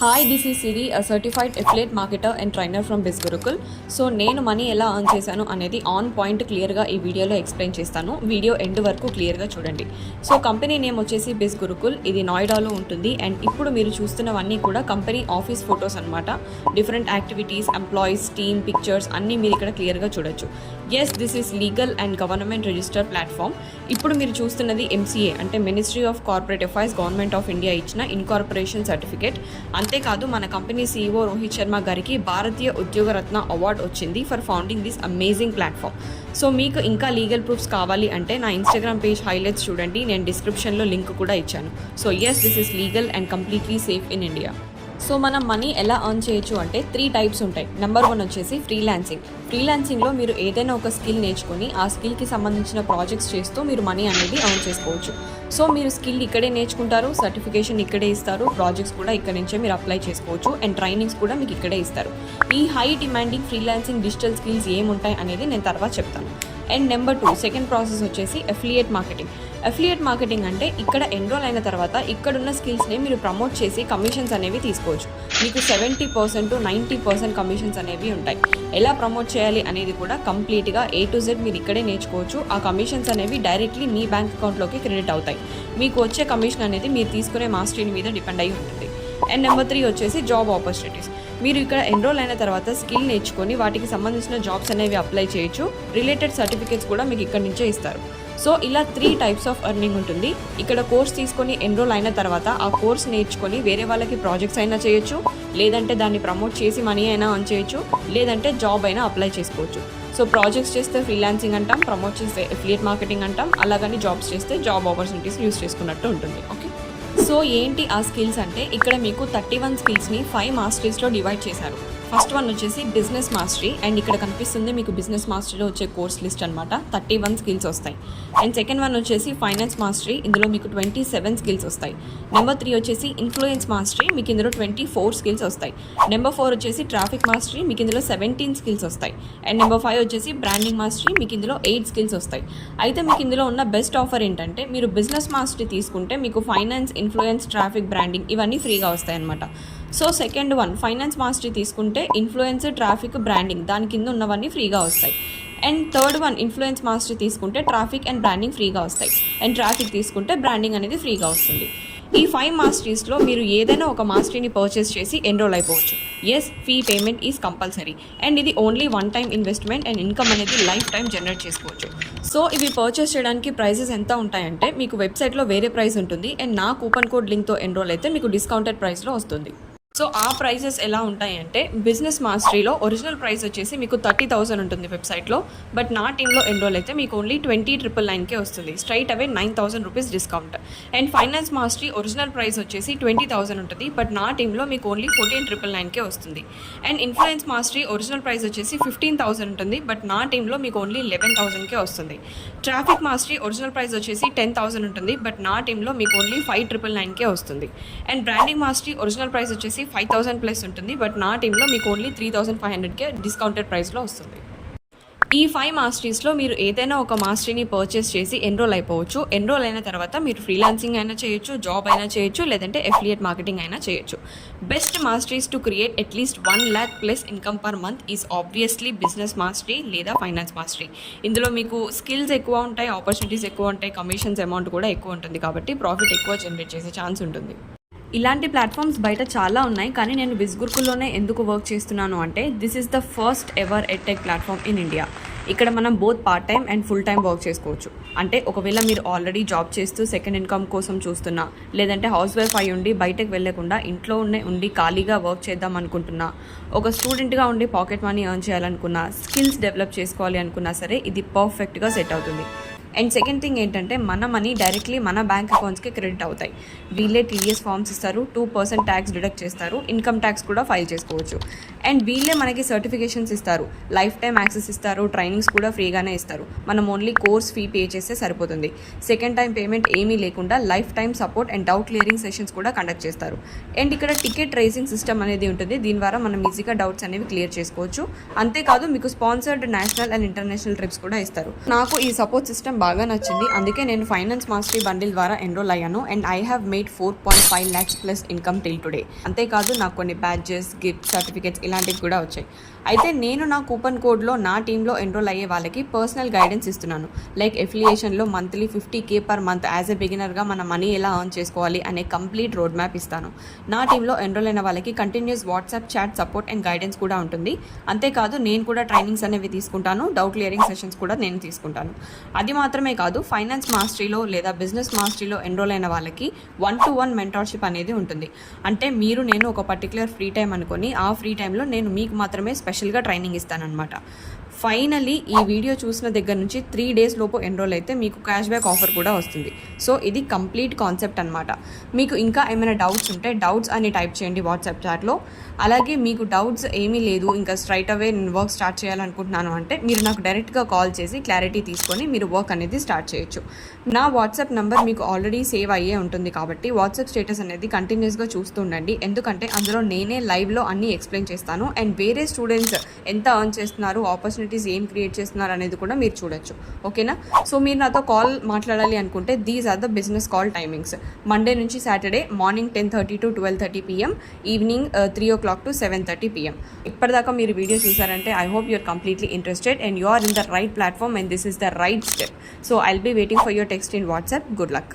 Hi, this is Siri, certified affiliate marketer and trainer from Biz Gurukul. So నేను money ఎలా earn చేశాను అనేది ఆన్ పాయింట్ క్లియర్గా ఈ వీడియోలో ఎక్స్ప్లెయిన్ చేస్తాను. వీడియో ఎండ్ వరకు క్లియర్గా చూడండి. సో కంపెనీ నేమ్ వచ్చేసి బిజ్ గురుకుల్. ఇది నోయిడాలో ఉంటుంది. అండ్ ఇప్పుడు మీరు చూస్తున్నవన్నీ కూడా కంపెనీ ఆఫీస్ ఫొటోస్ అనమాట. Different activities, employees, team pictures అన్నీ మీరు ఇక్కడ క్లియర్గా చూడొచ్చు. Yes, this is legal and government register platform. ఇప్పుడు మీరు చూస్తున్నది MCA అంటే ministry of corporate affairs, government of India ఇచ్చిన ఇన్కార్పొరేషన్ సర్టిఫికేట్. అంతేకాదు మన కంపెనీ CEO రోహిత్ శర్మ గారికి భారతీయ ఉద్యోగరత్న అవార్డు వచ్చింది for founding this amazing platform. So మీకు ఇంకా లీగల్ ప్రూఫ్స్ కావాలి అంటే నా ఇన్స్టాగ్రామ్ పేజ్ హైలైట్స్ చూడండి. నేను డిస్క్రిప్షన్లో లింక్ కూడా ఇచ్చాను. So yes, this is legal and completely safe in India. So మనం మనీ ఎలా ఎర్న్ చేయొచ్చు అంటే 3 టైప్స్ ఉంటాయి. నెంబర్ 1 వచ్చేసి ఫ్రీలాన్సింగ్. ఫ్రీలాన్సింగ్లో మీరు ఏదైనా ఒక స్కిల్ నేర్చుకొని ఆ స్కిల్కి సంబంధించిన ప్రాజెక్ట్స్ చేస్తూ మీరు మనీ అనేది ఎర్న్ చేసుకోవచ్చు. సో మీరు స్కిల్ ఇక్కడే నేర్చుకుంటారు, సర్టిఫికేషన్ ఇక్కడే ఇస్తారు, ప్రాజెక్ట్స్ కూడా ఇక్కడ నుంచే మీరు అప్లై చేసుకోవచ్చు, అండ్ ట్రైనింగ్స్ కూడా మీకు ఇక్కడే ఇస్తారు. ఈ high demanding freelancing digital skills ఏముంటాయి అనేది నేను తర్వాత చెప్తాను. అండ్ నెంబర్ 2 సెకండ్ ప్రాసెస్ వచ్చేసి అఫిలియేట్ మార్కెటింగ్. అఫిలియేట్ మార్కెటింగ్ అంటే ఇక్కడ ఎన్రోల్ అయిన తర్వాత ఇక్కడున్న స్కిల్స్ని మీరు ప్రమోట్ చేసి కమిషన్స్ అనేవి తీసుకోవచ్చు. మీకు 70% to 90% కమిషన్స్ అనేవి ఉంటాయి. ఎలా ప్రమోట్ చేయాలి అనేది కూడా కంప్లీట్గా A to Z మీరు ఇక్కడే నేర్చుకోవచ్చు. ఆ కమిషన్స్ అనేవి డైరెక్ట్లీ మీ బ్యాంక్ అకౌంట్లోకి క్రెడిట్ అవుతాయి. మీకు వచ్చే కమిషన్ అనేది మీరు తీసుకునే మాస్టరీ మీద డిపెండ్ అయి ఉంటుంది. అండ్ నెంబర్ 3 వచ్చేసి జాబ్ ఆపర్చునిటీస్. మీరు ఇక్కడ ఎన్రోల్ అయిన తర్వాత స్కిల్ నేర్చుకొని వాటికి సంబంధించిన జాబ్స్ అనేవి అప్లై చేయొచ్చు. రిలేటెడ్ సర్టిఫికేట్స్ కూడా మీకు ఇక్కడ నుంచే ఇస్తారు. సో ఇలా 3 టైప్స్ ఆఫ్ ఎర్నింగ్ ఉంటుంది. ఇక్కడ కోర్స్ తీసుకొని ఎన్రోల్ అయిన తర్వాత ఆ కోర్స్ నేర్చుకొని వేరే వాళ్ళకి ప్రాజెక్ట్స్ అయినా చేయొచ్చు, లేదంటే దాన్ని ప్రమోట్ చేసి మనీ అయినా ఎర్న్ చేయొచ్చు, లేదంటే జాబ్ అయినా అప్లై చేసుకోవచ్చు. సో ప్రాజెక్ట్స్ చేస్తే ఫ్రీలాన్సింగ్ అంటాం, ప్రమోట్ చేస్తే అఫిలియేట్ మార్కెటింగ్ అంటాం, అలాగని జాబ్స్ చేస్తే జాబ్ ఆపర్చునిటీస్ యూస్ చేసుకున్నట్టు ఉంటుంది. ఓకే, సో ఏంటి ఆ స్కిల్స్ అంటే ఇక్కడ మీకు 31 స్కిల్స్ని 5 మాస్టరీస్లో డివైడ్ చేశారు. ఫస్ట్ వన్ వచ్చేసి బిజినెస్ మాస్టరీ, అండ్ ఇక్కడ కనిపిస్తుంది మీకు బిజినెస్ మాస్టరీలో వచ్చే కోర్స్ లిస్ట్ అనమాట. 31 స్కిల్స్ వస్తాయి. అండ్ సెకండ్ వన్ వచ్చేసి ఫైనాన్స్ మాస్టరీ, ఇందులో మీకు 27 స్కిల్స్ వస్తాయి. నెంబర్ 3 వచ్చేసి ఇన్ఫ్లుయెన్స్ మాస్టరీ, మీకు ఇందులో 24 స్కిల్స్ వస్తాయి. నెంబర్ 4 వచ్చేసి ట్రాఫిక్ మాస్టరీ, మీకు ఇందులో 17 స్కిల్స్ వస్తాయి. అండ్ నెంబర్ 5 వచ్చేసి బ్రాండింగ్ మాస్టరీ, మీకు ఇందులో 8 స్కిల్స్ వస్తాయి. అయితే మీకు ఇందులో ఉన్న బెస్ట్ ఆఫర్ ఏంటంటే మీరు బిజినెస్ మాస్టరీ తీసుకుంటే మీకు ఫైనాన్స్, ఇన్ఫ్లుయెన్స్, ట్రాఫిక్, బ్రాండింగ్ ఇవన్నీ ఫ్రీగా వస్తాయి అనమాట. So second one finance mastery తీసుకుంటే ఇన్ఫ్లుయెన్స్, ట్రాఫిక్, బ్రాండింగ్ దాని కింద ఉన్నవన్నీ ఫ్రీగా వస్తాయి. And third one influence mastery తీసుకుంటే ట్రాఫిక్ అండ్ బ్రాండింగ్ ఫ్రీగా వస్తాయి. అండ్ ట్రాఫిక్ తీసుకుంటే బ్రాండింగ్ అనేది ఫ్రీగా వస్తుంది. ఈ 5 మాస్టరీస్లో మీరు ఏదైనా ఒక మాస్టరీని పర్చేస్ చేసి ఎన్రోల్ అయిపోవచ్చు. Yes, fee payment is compulsory and ఇది only 1 time investment and income అనేది లైఫ్ టైం జనరేట్ చేసుకోవచ్చు. సో ఇవి పర్చేస్ చేయడానికి ప్రైసెస్ ఎంత ఉంటాయంటే మీకు వెబ్సైట్లో వేరే ప్రైస్ ఉంటుంది, అండ్ నా కూపన్ కోడ్ లింక్తో ఎన్రోల్ అయితే మీకు డిస్కౌంటెడ్ ప్రైస్లో వస్తుంది. సో ఆ ప్రైజెస్ ఎలా ఉంటాయి అంటే బిజినెస్ మాస్టరీలో ఒరిజినల్ ప్రైస్ వచ్చేసి మీకు 30,000 ఉంటుంది వెబ్సైట్లో, బట్ నా టీంలో ఎన్రోల్ అయితే మీకు ఓన్లీ 20,999కే వస్తుంది. Straight away 9,000 rupees discount. And finance mastery original price వచ్చేసి 20,000 ఉంటుంది, బట్ నా టీంలో మీకు ఓన్లీ 14,999కే వస్తుంది. And influence mastery original price వచ్చేసి 15,000 ఉంటుంది, బట్ నా టీంలో మీకు ఓన్లీ 11,000కే వస్తుంది. ట్రాఫిక్ మాస్టరీ ఒరిజినల్ ప్రైస్ వచ్చేసి 10,000 ఉంటుంది, బట్ నా టీంలో మీకు ఓన్లీ 5,999కే వస్తుంది. And branding mastery original price వచ్చేసి 5,000 ప్లస్ ఉంటుంది, బట్ నా టీంలో మీకు ఓన్లీ 3,500కే డిస్కౌంటెడ్ ప్రైస్లో వస్తుంది. ఈ 5 మాస్టరీస్లో మీరు ఏదైనా ఒక మాస్టరీని పర్చేస్ చేసి ఎన్రోల్ అయిపోవచ్చు. ఎన్రోల్ అయిన తర్వాత మీరు ఫ్రీలాన్సింగ్ అయినా చేయొచ్చు, జాబ్ అయినా చేయొచ్చు, లేదంటే అఫిలియేట్ మార్కెటింగ్ అయినా చేయొచ్చు. Best masteries to create at least 1 lakh plus income per month is obviously business mastery లేదా ఫైనాన్స్ మాస్టరీ. ఇందులో మీకు స్కిల్స్ ఎక్కువ ఉంటాయి, ఆపర్చునిటీస్ ఎక్కువ ఉంటాయి, కమిషన్స్ అమౌంట్ కూడా ఎక్కువ ఉంటుంది, కాబట్టి ప్రాఫిట్ ఎక్కువ జనరేట్ చేసే ఛాన్స్ ఉంటుంది. ఇలాంటి ప్లాట్ఫామ్స్ బయట చాలా ఉన్నాయి, కానీ నేను బిజ్ గురుకుల్లోనే ఎందుకు వర్క్ చేస్తున్నాను అంటే this is the first ever edtech platform in India. ఇక్కడ మనం both part time and full time work చేసుకోవచ్చు. అంటే ఒకవేళ మీరు ఆల్రెడీ జాబ్ చేస్తూ సెకండ్ ఇన్కమ్ కోసం చూస్తున్నా, లేదంటే హౌస్ వైఫ్ అయి ఉండి బయటకు వెళ్ళకుండా ఇంట్లో ఉండి ఖాళీగా వర్క్ చేద్దాం అనుకుంటున్నా, ఒక స్టూడెంట్గా ఉండి పాకెట్ మనీ ఎర్న్ చేయాలనుకున్నా, స్కిల్స్ డెవలప్ చేసుకోవాలి అనుకున్నా సరే ఇది పర్ఫెక్ట్గా సెట్ అవుతుంది. అండ్ సెకండ్ థింగ్ ఏంటంటే మన మనీ డైరెక్ట్లీ మన బ్యాంక్ అకౌంట్స్కి క్రెడిట్ అవుతాయి. వీళ్ళే TDS ఫార్మ్స్ ఇస్తారు, 2% ట్యాక్స్ డిడక్ట్ చేస్తారు, ఇన్కమ్ ట్యాక్స్ కూడా ఫైల్ చేసుకోవచ్చు. అండ్ వీళ్ళే మనకి సర్టిఫికేషన్స్ ఇస్తారు, లైఫ్ టైం యాక్సెస్ ఇస్తారు, ట్రైనింగ్స్ కూడా ఫ్రీగానే ఇస్తారు. మనం ఓన్లీ కోర్స్ ఫీ పే చేస్తే సరిపోతుంది. సెకండ్ టైం పేమెంట్ ఏమీ లేకుండా life time support and doubt clearing sessions కూడా కండక్ట్ చేస్తారు. అండ్ ఇక్కడ టికెట్ రైజింగ్ సిస్టమ్ అనేది ఉంటుంది, దీని ద్వారా మనం ఈజీగా డౌట్స్ అనేవి క్లియర్ చేసుకోవచ్చు. అంతేకాదు మీకు sponsored national and international trips కూడా ఇస్తారు. నాకు ఈ సపోర్ట్ సిస్టమ్ బాగా నచ్చింది, అందుకే నేను ఫైనాన్స్ మాస్టరీ బండిల్ ద్వారా ఎన్రోల్ అయ్యాను. And I have made 4.5 lakhs plus income till today. అంతేకాదు నాకు కొన్ని బ్యాడ్జెస్, గిఫ్ట్ సర్టిఫికేట్స్ ఇలాంటివి కూడా వచ్చాయి. అయితే నేను నా కూపన్ కోడ్లో నా టీంలో ఎన్రోల్ అయ్యే వాళ్ళకి పర్సనల్ గైడెన్స్ ఇస్తున్నాను. లైక్ ఎఫిలియేషన్లో monthly 50K per month as a బిగినర్గా మన మనీ ఎలా ఎర్న్ చేసుకోవాలి అనే కంప్లీట్ రోడ్ మ్యాప్ ఇస్తాను. నా టీంలో ఎన్రోల్ అయిన వాళ్ళకి continuous WhatsApp chat support and guidance కూడా ఉంటుంది. అంతేకాదు నేను కూడా ట్రైనింగ్స్ అనేవి తీసుకుంటాను, డౌట్ క్లియరింగ్ సెషన్స్ కూడా నేను తీసుకుంటాను. అది మాత్రమే కాదు, ఫైనాన్స్ మాస్టరీలో లేదా బిజినెస్ మాస్టరీలో ఎన్రోల్ అయిన వాళ్ళకి 1-to-1 మెంటార్షిప్ అనేది ఉంటుంది. అంటే మీరు నేను ఒక పర్టికులర్ ఫ్రీ టైం అనుకొని ఆ ఫ్రీ టైంలో నేను మీకు మాత్రమే స్పెషల్గా ట్రైనింగ్ ఇస్తానన్నమాట. ఫైనలీ ఈ వీడియో చూసిన దగ్గర నుంచి 3 days లోపు ఎన్రోల్ అయితే మీకు క్యాష్ బ్యాక్ ఆఫర్ కూడా వస్తుంది. సో ఇది కంప్లీట్ కాన్సెప్ట్ అనమాట. మీకు ఇంకా ఏమైనా డౌట్స్ ఉంటే డౌట్స్ అని టైప్ చేయండి వాట్సాప్ చాట్లో. అలాగే మీకు డౌట్స్ ఏమీ లేదు, ఇంకా స్ట్రైట్ అవే నేను వర్క్ స్టార్ట్ చేయాలనుకుంటున్నాను అంటే మీరు నాకు డైరెక్ట్గా కాల్ చేసి క్లారిటీ తీసుకొని మీరు వర్క్ అనేది స్టార్ట్ చేయొచ్చు. నా వాట్సాప్ నెంబర్ మీకు ఆల్రెడీ సేవ్ అయ్యే ఉంటుంది కాబట్టి వాట్సాప్ స్టేటస్ అనేది కంటిన్యూస్గా చూస్తూ ఉండండి. ఎందుకంటే అందులో నేనే లైవ్లో అన్నీ ఎక్స్ప్లెయిన్ చేస్తాను. అండ్ వేరే స్టూడెంట్స్ ఎంత ఎర్న్ చేస్తున్నారు, ఆపర్చునిటీస్ ఏం క్రియేట్ చేస్తున్నారు అనేది కూడా మీరు చూడొచ్చు. ఓకేనా? సో మీరు నాతో కాల్ మాట్లాడాలి అనుకుంటే these are the business call timings. Monday నుంచి Saturday morning 10:30 to 12:30 PM, evening 3 o'clock to 7:30 PM. ఇప్పటిదాకా మీరు వీడియో చూసారంటే I hope you're completely interested and you are in the right platform and this is the right step. So I'll be waiting for your text in WhatsApp. Good luck.